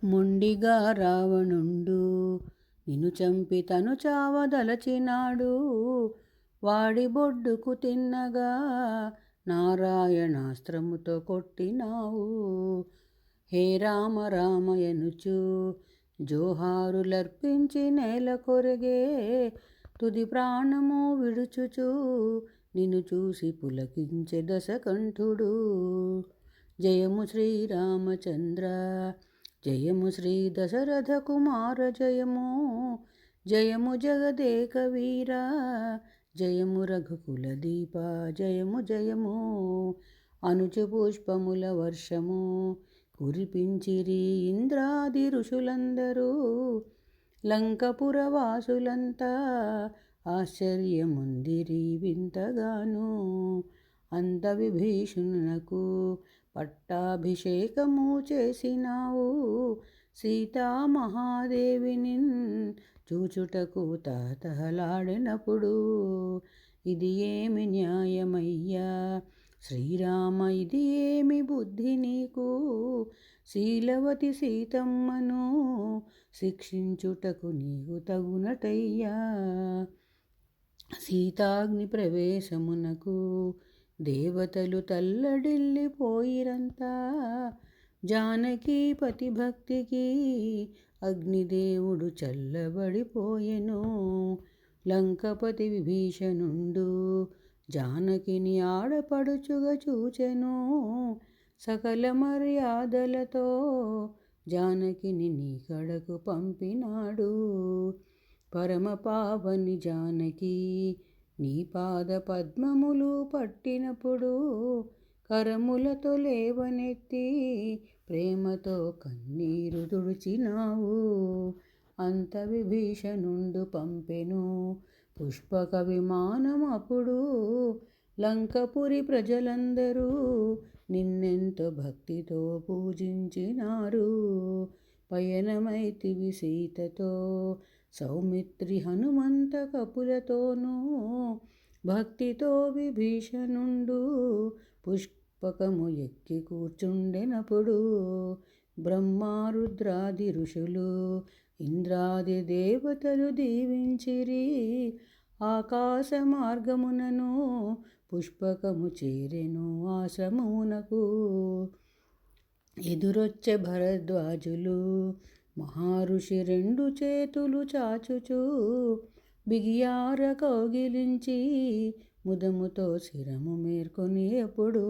మొండిగా రావణుండు నిన్ను చంపి తను చావదలచినాడు. వాడి బొడ్డుకు తిన్నగా నారాయణాస్త్రముతో కొట్టినావు. హే రామ రామ ఎనుచు జోహారులర్పించి నేల కొరగే. తుది ప్రాణము విడుచుచు నిన్ను చూసి పులకించె దశకంఠుడు. జయము శ్రీరామచంద్ర జయము శ్రీ దశరథ కుమార జయము. జయము జగదేక వీర జయము రఘుకుల దీప జయము జయము. అనుచ పుష్పముల వర్షము కురిపించిరి ఇంద్రాది ఋషులందరూ. లంకపుర వాసులంతా ఆశ్చర్యముందిరి వింతగాను. అంత విభీషణునకు పట్టాభిషేకము చేసినావు. సీతామహాదేవిని చూచుటకు తహతహలాడినప్పుడు. ఇది ఏమి న్యాయమయ్యా శ్రీరామ, ఇది ఏమి బుద్ధి నీకు? శీలవతి సీతమ్మను శిక్షించుటకు నీకు తగునటయ్యా. సీతాగ్ని ప్రవేశమునకు దేవతలు తల్లడిల్లిపోయిరంతా. జానకీ పతిభక్తికి అగ్నిదేవుడు చల్లబడిపోయెను. లంకపతి విభీషణుండు జానకిని ఆడపడుచుగా చూచెను. సకల మర్యాదలతో జానకిని నీ కడకు పంపినాడు. పరమ పావని జానకి నీ పాద పద్మములు పట్టినప్పుడు. కరములతో లేవనెత్తి ప్రేమతో కన్నీరు తుడిచినావు. అంత విభీషణుండు పంపెను పుష్పక విమానం అప్పుడు. లంకపురి ప్రజలందరూ నిన్నెంతో భక్తితో పూజించినారు. పయనమైతివి సీతతో సౌమిత్రి హనుమంత కపులతోనూ. భక్తితో విభీషణుండు పుష్పకము ఎక్కి కూర్చుండెనప్పుడు. బ్రహ్మారుద్రాది ఋషులు ఇంద్రాది దేవతలు దీవించిరి. ఆకాశ మార్గమునను పుష్పకము చేరెను ఆశ్రమమునకు. ఎదురొచ్చే భరద్వాజులు మహర్షి రెండు చేతులు చాచుచు. బిగియార కౌగిలించి ముదముతో శిరము మేర్కొని ఎప్పుడు.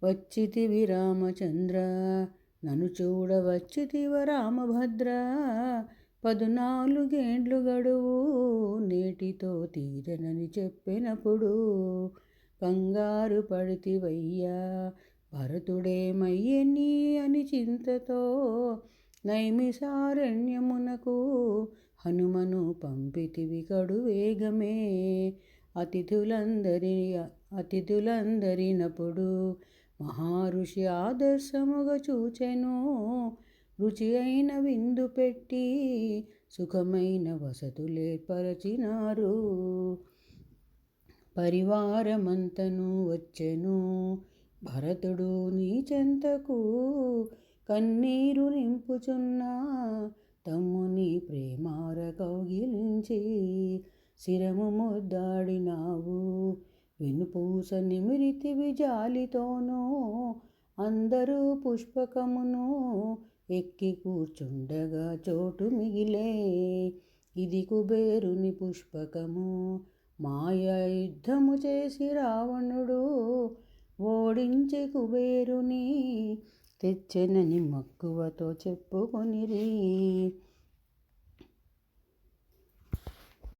వచ్చితివి రామచంద్ర నన్ను చూడ వచ్చితివ రామభద్ర. 14 గడువు నేటితో తీరనని చెప్పినప్పుడు. కంగారు పడితివయ్యా భరతుడేమయ్యని అని చింతతో. నైమిసారణ్యమునకు హనుమను పంపితివి కడు వేగమే. అతిథులందరినప్పుడు మహర్షి ఆదర్శముగా చూచెను. రుచి అయిన విందు పెట్టి సుఖమైన వసతులేర్పరచినారు. పరివారమంతను వచ్చెను భరతుడు నీ చెంతకు. కన్నీరు నింపుచున్నా తమ్ముని ప్రేమార కౌగిలించి. శిరము ముద్దాడినావు వెనుపూస నిమిరితివి జాలితోనూ. అందరూ పుష్పకమును ఎక్కి కూర్చుండగా చోటు మిగిలే. ఇది కుబేరుని పుష్పకము మాయ యుద్ధము చేసి రావణుడు. ఓడించి కుబేరుని తెచ్చెనని మక్కువతో చెప్పుకొనిరి.